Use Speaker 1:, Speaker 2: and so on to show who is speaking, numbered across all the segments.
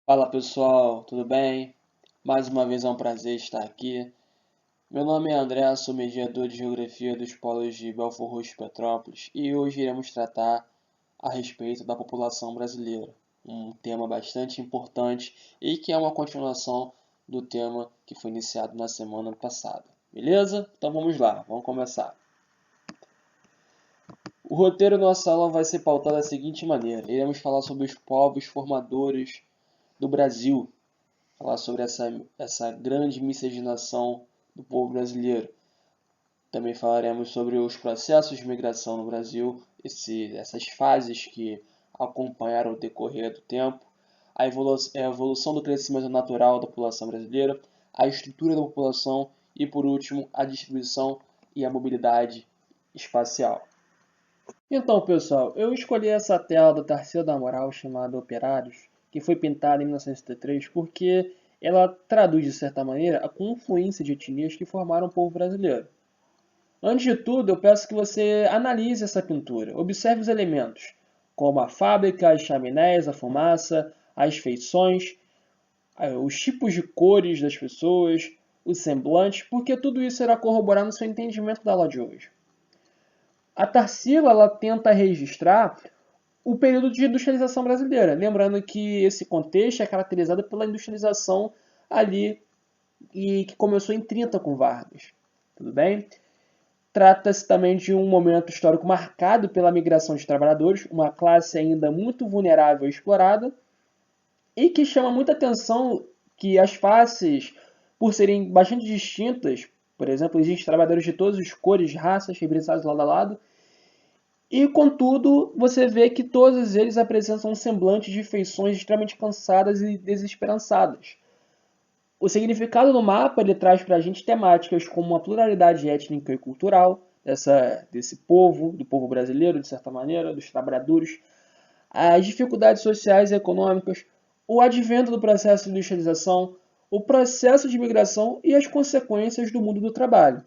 Speaker 1: Fala pessoal, tudo bem? Mais uma vez é um prazer estar aqui. Meu nome é André, sou mediador de Geografia dos polos de Belford Roxo e Petrópolis e hoje iremos tratar a respeito da população brasileira, um tema bastante importante e que é uma continuação do tema que foi iniciado na semana passada. Beleza? Então vamos lá, vamos começar. O roteiro da nossa aula vai ser pautado da seguinte maneira: iremos falar sobre os povos formadores do Brasil, falar sobre essa grande miscigenação do povo brasileiro. Também falaremos sobre os processos de migração no Brasil, essas fases que acompanharam o decorrer do tempo, a evolução do crescimento natural da população brasileira, a estrutura da população e, por último, a distribuição e a mobilidade espacial. Então, pessoal, eu escolhi essa tela da Tarsila da Moral chamada Operários, que foi pintada em 1973 porque ela traduz, de certa maneira, a confluência de etnias que formaram o povo brasileiro. Antes de tudo, eu peço que você analise essa pintura. Observe os elementos, como a fábrica, as chaminés, a fumaça, as feições, os tipos de cores das pessoas, os semblantes, porque tudo isso irá corroborar no seu entendimento da aula de hoje. A Tarsila ela tenta registrar o período de industrialização brasileira, lembrando que esse contexto é caracterizado pela industrialização ali e que começou em 30 com Vargas. Tudo bem? Trata-se também de um momento histórico marcado pela migração de trabalhadores, uma classe ainda muito vulnerável e explorada, e que chama muita atenção que as faces, por serem bastante distintas, por exemplo, existem trabalhadores de todas as cores, raças, representados lado a lado, e, contudo, você vê que todos eles apresentam um semblante de feições extremamente cansadas e desesperançadas. O significado do mapa ele traz para a gente temáticas como a pluralidade étnica e cultural desse povo, do povo brasileiro, de certa maneira, dos trabalhadores, as dificuldades sociais e econômicas, o advento do processo de industrialização, o processo de migração e as consequências do mundo do trabalho.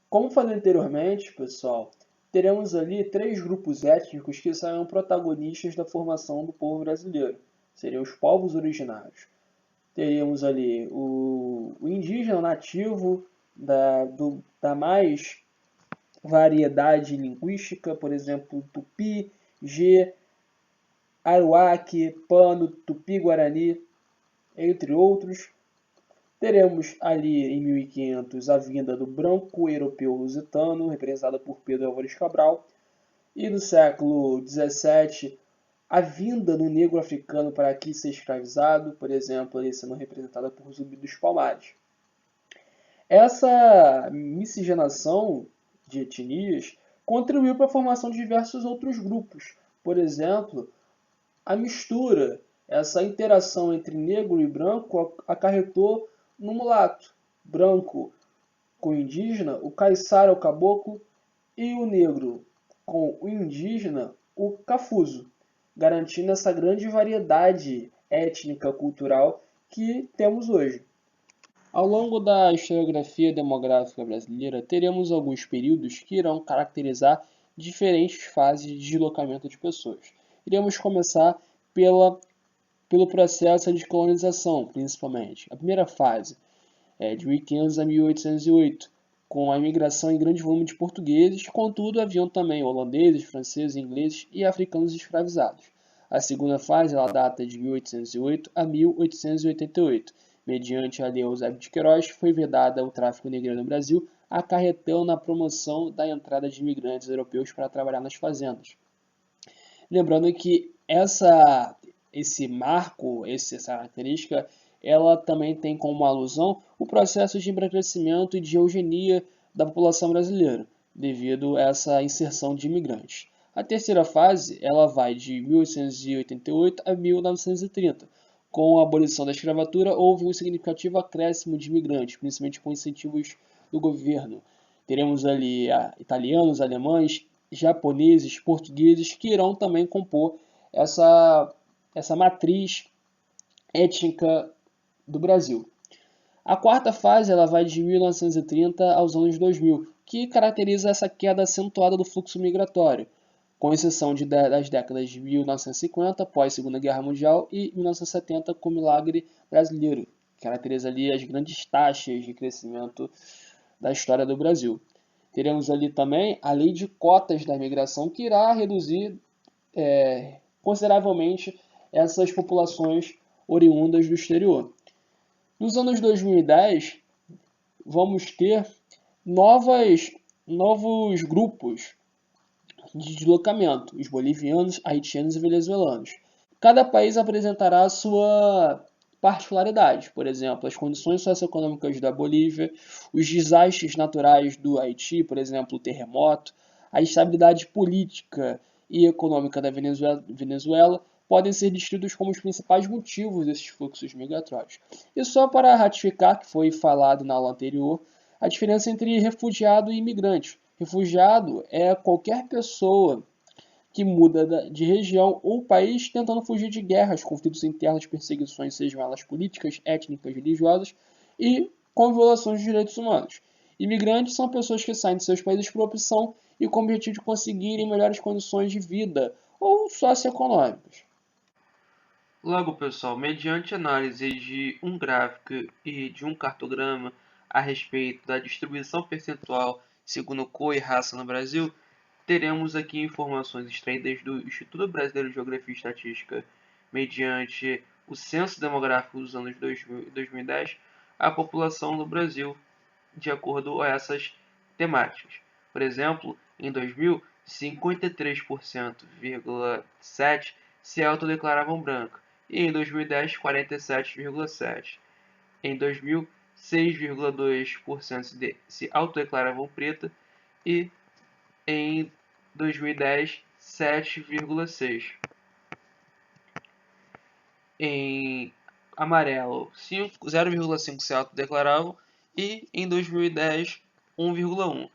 Speaker 1: Como falei anteriormente, pessoal, teremos ali três grupos étnicos que serão protagonistas da formação do povo brasileiro. Seriam os povos originários. Teríamos ali o indígena nativo da mais variedade linguística, por exemplo, Tupi, G, Aruaque, Pano, Tupi-Guarani, entre outros. Teremos ali em 1500 a vinda do branco europeu lusitano, representada por Pedro Álvares Cabral, e no século XVII a vinda do negro africano para aqui ser escravizado, por exemplo, ali sendo representada por Zumbi dos Palmares. Essa miscigenação de etnias contribuiu para a formação de diversos outros grupos. Por exemplo, a mistura, essa interação entre negro e branco acarretou no mulato, branco com o indígena, o caiçara, o caboclo, e o negro com o indígena, o cafuzo, garantindo essa grande variedade étnica cultural que temos hoje. Ao longo da historiografia demográfica brasileira, teremos alguns períodos que irão caracterizar diferentes fases de deslocamento de pessoas. Iremos começar pelo processo de colonização, principalmente. A primeira fase é de 1500 a 1808, com a imigração em grande volume de portugueses, contudo haviam também holandeses, franceses, ingleses e africanos escravizados. A segunda fase ela data de 1808 a 1888. Mediante a Lei Eusébio de Queiroz, foi vedada o tráfico negreiro no Brasil, acarretando na promoção da entrada de imigrantes europeus para trabalhar nas fazendas. Lembrando que esse marco, essa característica, ela também tem como alusão o processo de embranquecimento e de eugenia da população brasileira, devido a essa inserção de imigrantes. A terceira fase ela vai de 1888 a 1930. Com a abolição da escravatura, houve um significativo acréscimo de imigrantes, principalmente com incentivos do governo. Teremos ali italianos, alemães, japoneses, portugueses, que irão também compor essa matriz étnica do Brasil. A quarta fase ela vai de 1930 aos anos 2000, que caracteriza essa queda acentuada do fluxo migratório. com exceção das décadas de 1950, após a Segunda Guerra Mundial, e 1970, com o Milagre Brasileiro, que caracteriza ali as grandes taxas de crescimento da história do Brasil. Teremos ali também a lei de cotas da imigração, que irá reduzir consideravelmente essas populações oriundas do exterior. Nos anos 2010, vamos ter novos grupos de deslocamento, os bolivianos, haitianos e venezuelanos. Cada país apresentará a sua particularidade, por exemplo, as condições socioeconômicas da Bolívia, os desastres naturais do Haiti, por exemplo, o terremoto, a estabilidade política e econômica da Venezuela podem ser descritos como os principais motivos desses fluxos migratórios. E só para ratificar, que foi falado na aula anterior, a diferença entre refugiado e imigrante. Refugiado é qualquer pessoa que muda de região ou país tentando fugir de guerras, conflitos internos, perseguições, sejam elas políticas, étnicas, religiosas, e com violações de direitos humanos. Imigrantes são pessoas que saem de seus países por opção e com o objetivo de conseguirem melhores condições de vida ou socioeconômicas.
Speaker 2: Logo, pessoal, mediante análise de um gráfico e de um cartograma a respeito da distribuição percentual segundo cor e raça no Brasil, teremos aqui informações extraídas do Instituto Brasileiro de Geografia e Estatística mediante o Censo Demográfico dos anos 2000 e 2010, a população no Brasil, de acordo a essas temáticas. Por exemplo, em 2000, 53,7% se autodeclaravam brancos, e em 2010, 47,7%. Em 2000, 6,2% se autodeclaravam preta e em 2010, 7,6%. Em amarelo, 0,5% se autodeclaravam e em 2010, 1,1%.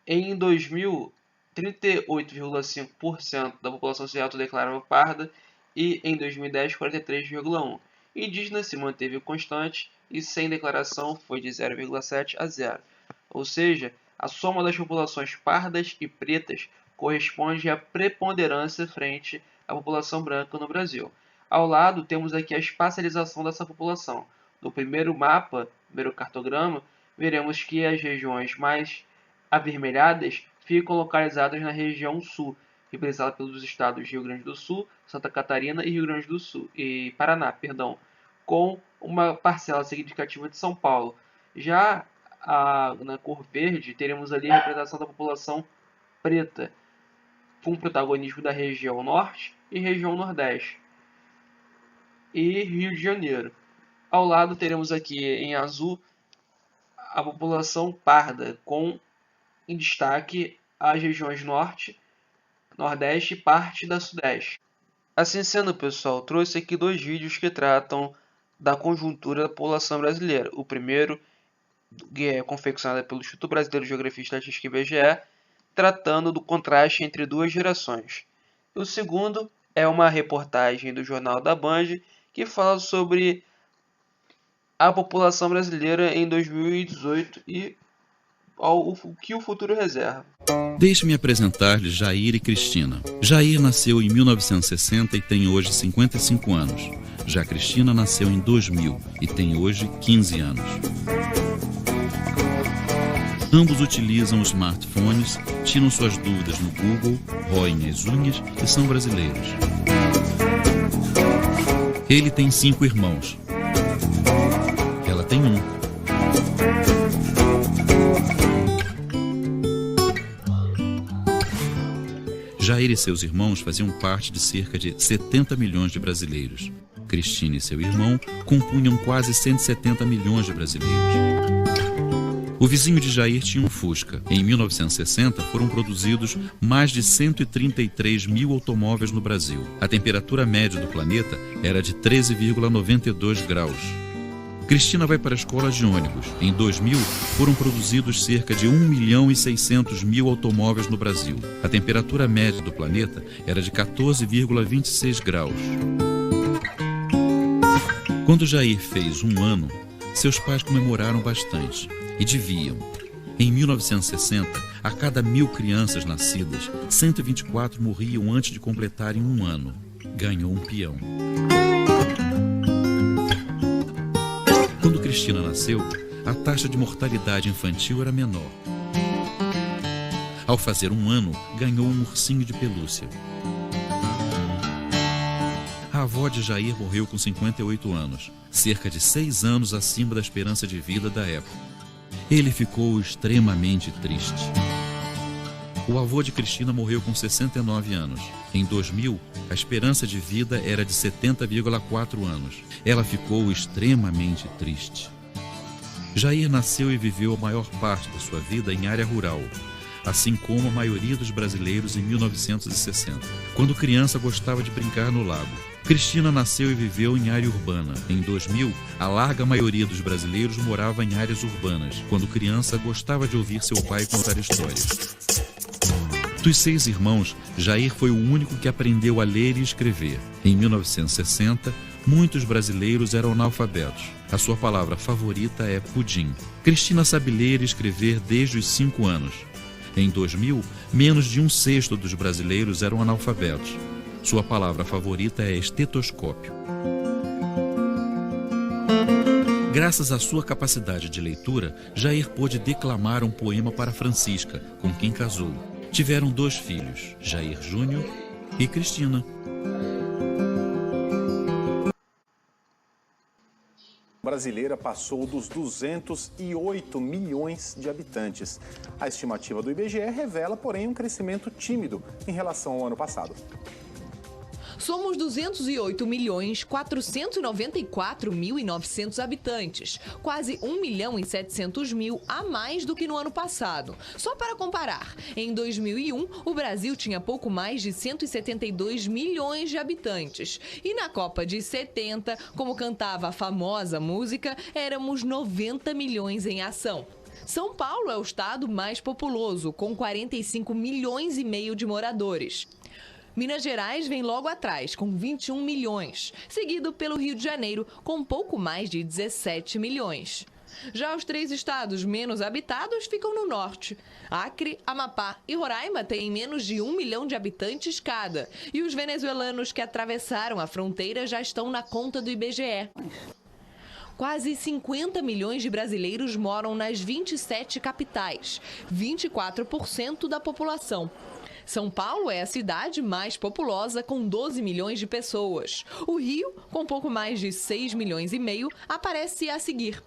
Speaker 2: Em 2000, 38,5% da população se autodeclarava parda e em 2010, 43,1%. Indígena se manteve constante e sem declaração foi de 0,7 a 0. Ou seja, a soma das populações pardas e pretas corresponde à preponderância frente à população branca no Brasil. Ao lado, temos aqui a espacialização dessa população. No primeiro mapa, primeiro cartograma, veremos que as regiões mais avermelhadas ficam localizadas na região sul, representada pelos estados de Rio Grande do Sul, Santa Catarina e Rio Grande do Sul, e Paraná, com uma parcela significativa de São Paulo. Já na cor verde, teremos ali a representação da população preta, com protagonismo da região norte e região nordeste, e Rio de Janeiro. Ao lado teremos aqui em azul a população parda, com em destaque as regiões norte, nordeste e parte da sudeste. Assim sendo, pessoal, trouxe aqui 2 vídeos que tratam da conjuntura da população brasileira. O primeiro, que é confeccionado pelo Instituto Brasileiro de Geografia e Estatística IBGE, tratando do contraste entre 2 gerações. O segundo é uma reportagem do Jornal da Band, que fala sobre a população brasileira em 2018 e o que o futuro reserva.
Speaker 3: Deixe-me apresentar-lhe Jair e Cristina. Jair nasceu em 1960 e tem hoje 55 anos. Já Cristina nasceu em 2000 e tem hoje 15 anos. Ambos utilizam smartphones, tiram suas dúvidas no Google, roem as unhas e são brasileiros. Ele tem 5 irmãos. Ela tem 1. Jair e seus irmãos faziam parte de cerca de 70 milhões de brasileiros. Cristina e seu irmão compunham quase 170 milhões de brasileiros. O vizinho de Jair tinha um Fusca. Em 1960 foram produzidos mais de 133 mil automóveis no Brasil. A temperatura média do planeta era de 13,92 graus. Cristina vai para a escola de ônibus. Em 2000, foram produzidos cerca de 1.600.000 automóveis no Brasil. A temperatura média do planeta era de 14,26 graus. Quando Jair fez 1 ano, seus pais comemoraram bastante. E deviam. Em 1960, a cada 1000 crianças nascidas, 124 morriam antes de completarem 1 ano. Ganhou um peão. Quando Cristina nasceu, a taxa de mortalidade infantil era menor. Ao fazer 1 ano, ganhou um ursinho de pelúcia. A avó de Jair morreu com 58 anos, cerca de 6 anos acima da esperança de vida da época. Ele ficou extremamente triste. O avô de Cristina morreu com 69 anos. Em 2000, a esperança de vida era de 70,4 anos. Ela ficou extremamente triste. Jair nasceu e viveu a maior parte da sua vida em área rural, assim como a maioria dos brasileiros em 1960. Quando criança, gostava de brincar no lago. Cristina nasceu e viveu em área urbana. Em 2000, a larga maioria dos brasileiros morava em áreas urbanas. Quando criança, gostava de ouvir seu pai contar histórias. Dos 6 irmãos, Jair foi o único que aprendeu a ler e escrever. Em 1960, muitos brasileiros eram analfabetos. A sua palavra favorita é pudim. Cristina sabe ler e escrever desde os 5 anos. Em 2000, menos de 1/6 dos brasileiros eram analfabetos. Sua palavra favorita é estetoscópio. Graças à sua capacidade de leitura, Jair pôde declamar um poema para Francisca, com quem casou. Tiveram 2 filhos, Jair Júnior e Cristina.
Speaker 4: Brasileira passou dos 208 milhões de habitantes. A estimativa do IBGE revela, porém, um crescimento tímido em relação ao ano passado.
Speaker 5: Somos 208.494.900 habitantes, quase 1.700.000 a mais do que no ano passado. Só para comparar, em 2001, o Brasil tinha pouco mais de 172 milhões de habitantes. E na Copa de 70, como cantava a famosa música, éramos 90 milhões em ação. São Paulo é o estado mais populoso, com 45 milhões e meio de moradores. Minas Gerais vem logo atrás, com 21 milhões, seguido pelo Rio de Janeiro, com pouco mais de 17 milhões. Já os 3 estados menos habitados ficam no norte. Acre, Amapá e Roraima têm menos de 1 milhão de habitantes cada. E os venezuelanos que atravessaram a fronteira já estão na conta do IBGE. Quase 50 milhões de brasileiros moram nas 27 capitais, 24% da população. São Paulo é a cidade mais populosa, com 12 milhões de pessoas. O Rio, com pouco mais de 6 milhões e meio, aparece a seguir.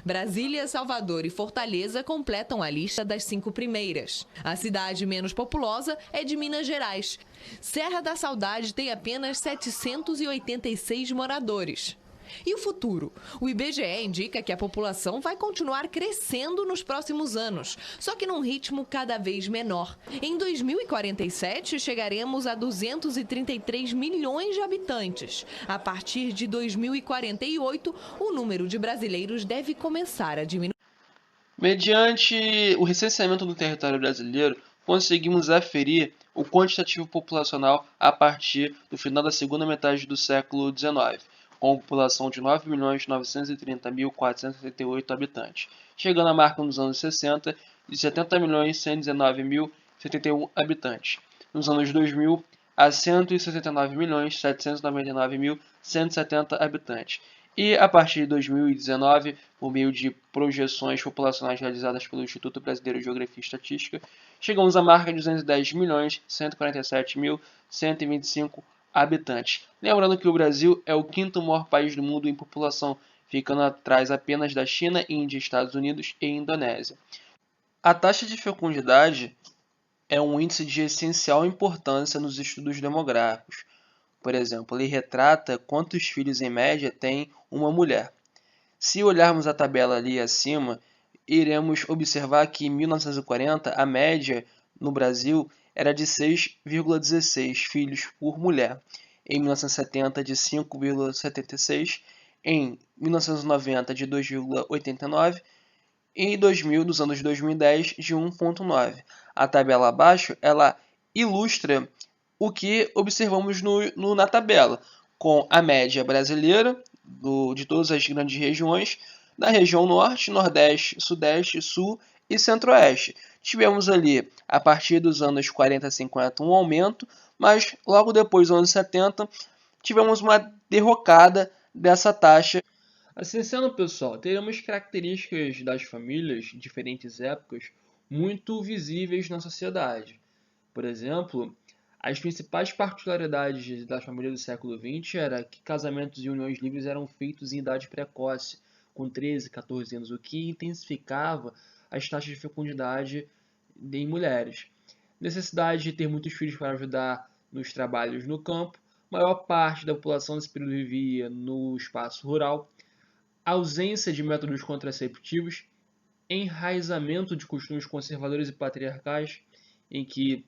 Speaker 5: Brasília, Salvador e Fortaleza completam a lista das 5 primeiras. A cidade menos populosa é de Minas Gerais. Serra da Saudade tem apenas 786 moradores. E o futuro? O IBGE indica que a população vai continuar crescendo nos próximos anos, só que num ritmo cada vez menor. Em 2047, chegaremos a 233 milhões de habitantes. A partir de 2048, o número de brasileiros deve começar a diminuir.
Speaker 2: Mediante o recenseamento do território brasileiro, conseguimos aferir o quantitativo populacional a partir do final da segunda metade do século XIX. Com população de 9.930.478 habitantes, chegando à marca nos anos 60 de 70.119.071 habitantes. Nos anos 2000, a 169.799.170 habitantes. E a partir de 2019, por meio de projeções populacionais realizadas pelo Instituto Brasileiro de Geografia e Estatística, chegamos à marca de 210.147.125 habitantes. Lembrando que o Brasil é o 5º maior país do mundo em população, ficando atrás apenas da China, Índia, Estados Unidos e Indonésia. A taxa de fecundidade é um índice de essencial importância nos estudos demográficos. Por exemplo, ele retrata quantos filhos em média tem uma mulher. Se olharmos a tabela ali acima, iremos observar que em 1940 a média no Brasil era de 6,16 filhos por mulher, em 1970 de 5,76, em 1990 de 2,89 e em 2000, nos anos 2010, de 1,9. A tabela abaixo ela ilustra o que observamos na tabela, com a média brasileira de todas as grandes regiões, da região Norte, Nordeste, Sudeste, Sul e Centro-Oeste. Tivemos ali, a partir dos anos 40 e 50, um aumento, mas logo depois dos anos 70, tivemos uma derrocada dessa taxa. Assim sendo, pessoal, teremos características das famílias de diferentes épocas muito visíveis na sociedade. Por exemplo, as principais particularidades das famílias do século XX era que casamentos e uniões livres eram feitos em idade precoce, com 13, 14 anos, o que intensificava as taxas de fecundidade em mulheres. Necessidade de ter muitos filhos para ajudar nos trabalhos no campo, maior parte da população nesse período vivia no espaço rural, ausência de métodos contraceptivos, enraizamento de costumes conservadores e patriarcais, em que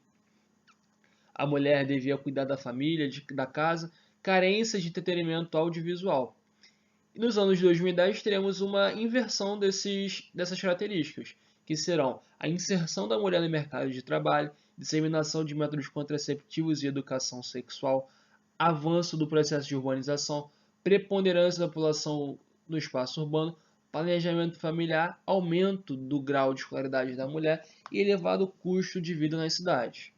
Speaker 2: a mulher devia cuidar da família, da casa, carência de entretenimento audiovisual. E nos anos 2010 teremos uma inversão dessas características, que serão a inserção da mulher no mercado de trabalho, disseminação de métodos contraceptivos e educação sexual, avanço do processo de urbanização, preponderância da população no espaço urbano, planejamento familiar, aumento do grau de escolaridade da mulher e elevado custo de vida nas cidades.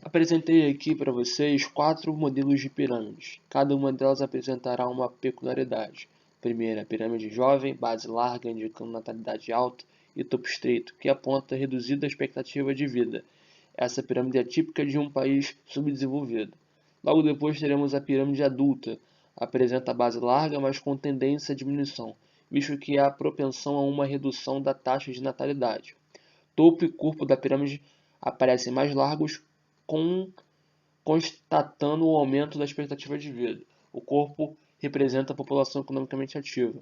Speaker 2: Apresentei aqui para vocês 4 modelos de pirâmides. Cada uma delas apresentará uma peculiaridade. Primeira, pirâmide jovem, base larga, indicando natalidade alta, e topo estreito, que aponta reduzida expectativa de vida. Essa pirâmide é típica de um país subdesenvolvido. Logo depois teremos a pirâmide adulta. Apresenta base larga, mas com tendência à diminuição, visto que há propensão a uma redução da taxa de natalidade. Topo e corpo da pirâmide aparecem mais largos, constatando o aumento da expectativa de vida. O corpo representa a população economicamente ativa.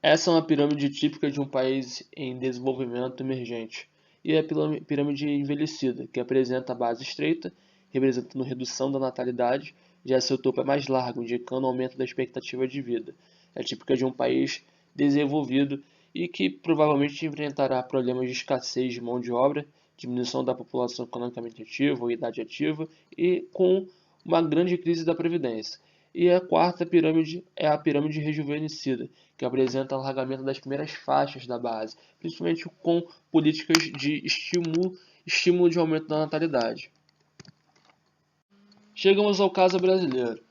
Speaker 2: Essa é uma pirâmide típica de um país em desenvolvimento emergente. E a pirâmide envelhecida, que apresenta a base estreita, representando redução da natalidade, já seu topo é mais largo, indicando aumento da expectativa de vida. É típica de um país desenvolvido e que provavelmente enfrentará problemas de escassez de mão de obra, diminuição da população economicamente ativa ou idade ativa e com uma grande crise da previdência. E a quarta pirâmide é a pirâmide rejuvenescida, que apresenta alargamento das primeiras faixas da base, principalmente com políticas de estímulo de aumento da natalidade. Chegamos ao caso brasileiro.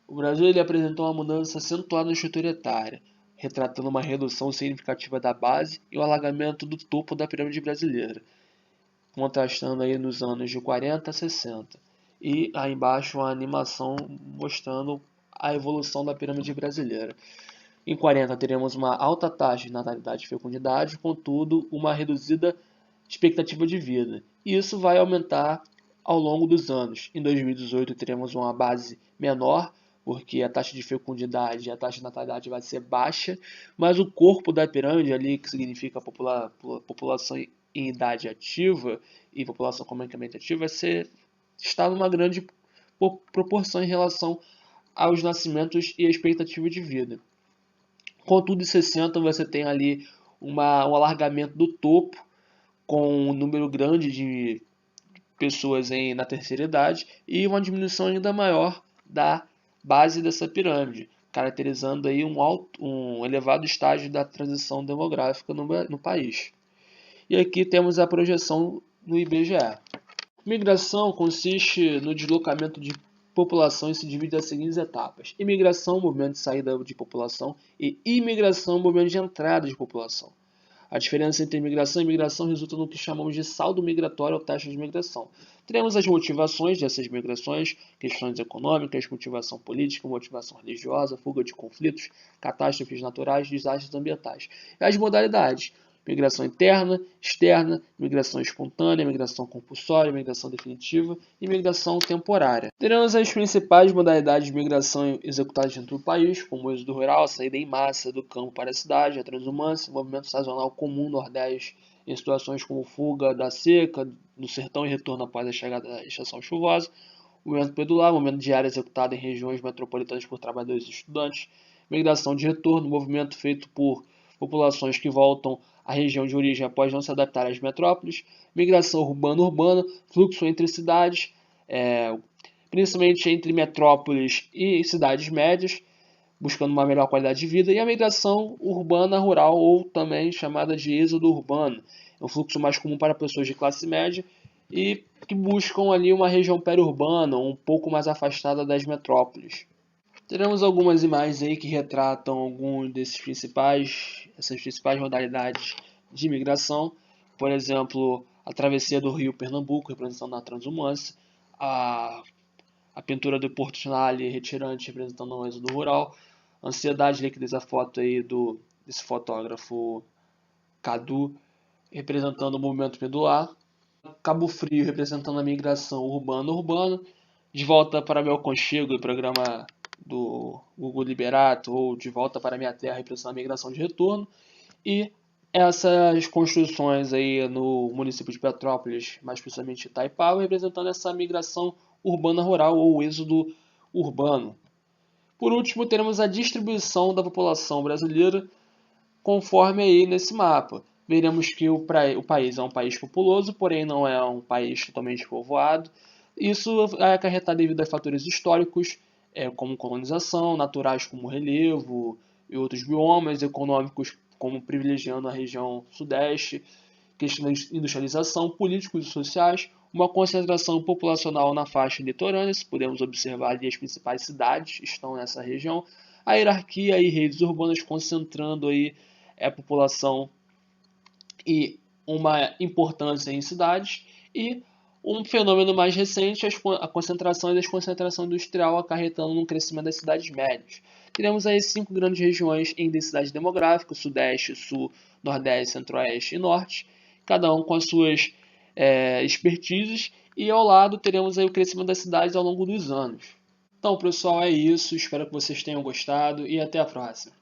Speaker 2: O Brasil apresentou uma mudança acentuada na estrutura etária, retratando uma redução significativa da base e o alargamento do topo da pirâmide brasileira, contrastando aí nos anos de 40 a 60. E aí embaixo uma animação mostrando a evolução da pirâmide brasileira. Em 40 teremos uma alta taxa de natalidade e fecundidade, contudo uma reduzida expectativa de vida. E isso vai aumentar ao longo dos anos. Em 2018 teremos uma base menor, porque a taxa de fecundidade e a taxa de natalidade vai ser baixa, mas o corpo da pirâmide ali, que significa a população em idade ativa e população economicamente ativa, está numa grande proporção em relação aos nascimentos e a expectativa de vida. Contudo, em 60 você tem ali um alargamento do topo, com um número grande de pessoas na terceira idade e uma diminuição ainda maior da base dessa pirâmide, caracterizando aí um elevado estágio da transição demográfica no país. E aqui temos a projeção no IBGE. Migração consiste no deslocamento de população e se divide nas seguintes etapas: imigração, movimento de saída de população, e imigração, movimento de entrada de população. A diferença entre imigração e migração resulta no que chamamos de saldo migratório ou taxa de migração. Teremos as motivações dessas migrações, questões econômicas, motivação política, motivação religiosa, fuga de conflitos, catástrofes naturais, desastres ambientais. E as modalidades: migração interna, externa, migração espontânea, migração compulsória, migração definitiva e migração temporária. Teremos as principais modalidades de migração executadas dentro do país, como o êxodo rural, a saída em massa do campo para a cidade, a transumância, o movimento sazonal comum nordeste em situações como fuga da seca, do sertão e retorno após a chegada da estação chuvosa, o movimento pedular, o movimento diário executado em regiões metropolitanas por trabalhadores e estudantes, migração de retorno, movimento feito por populações que voltam à região de origem após não se adaptar às metrópoles, migração urbana-urbana, fluxo entre cidades, principalmente entre metrópoles e cidades médias,
Speaker 1: buscando uma melhor qualidade de vida, e a migração urbana rural, ou também chamada de êxodo urbano. É um fluxo mais comum para pessoas de classe média e que buscam ali uma região periurbana, um pouco mais afastada das metrópoles. Teremos algumas imagens aí que retratam alguns essas principais modalidades de migração. Por exemplo, a travessia do rio Pernambuco, representando a Transumância, a pintura do Porto Finale retirante, representando o êxodo rural, Ansiedade, liquidez, a foto aí desse fotógrafo Cadu, representando o movimento pendular, Cabo Frio, representando a migração urbana-urbana, De Volta para Meu Aconchego, o programa do Gugu Liberato, ou De Volta para Minha Terra, representando a migração de retorno, e essas construções aí no município de Petrópolis, mais precisamente Itaipava, representando essa migração urbana-rural ou êxodo urbano. Por último, teremos a distribuição da população brasileira conforme aí nesse mapa. Veremos que o país é um país populoso, porém não é um país totalmente povoado. Isso é acarretado devido a fatores históricos, como colonização, naturais como relevo e outros biomas, econômicos como privilegiando a região sudeste, questão de industrialização, políticos e sociais, uma concentração populacional na faixa litorânea, se podemos observar ali as principais cidades estão nessa região, a hierarquia e redes urbanas concentrando aí a população e uma importância em cidades, e um fenômeno mais recente, a concentração e desconcentração industrial acarretando no crescimento das cidades médias. Teremos aí 5 grandes regiões em densidade demográfica: Sudeste, Sul, Nordeste, Centro-Oeste e Norte, cada um com as suas expertises, e ao lado teremos aí o crescimento das cidades ao longo dos anos. Então, pessoal, é isso. Espero que vocês tenham gostado e até a próxima.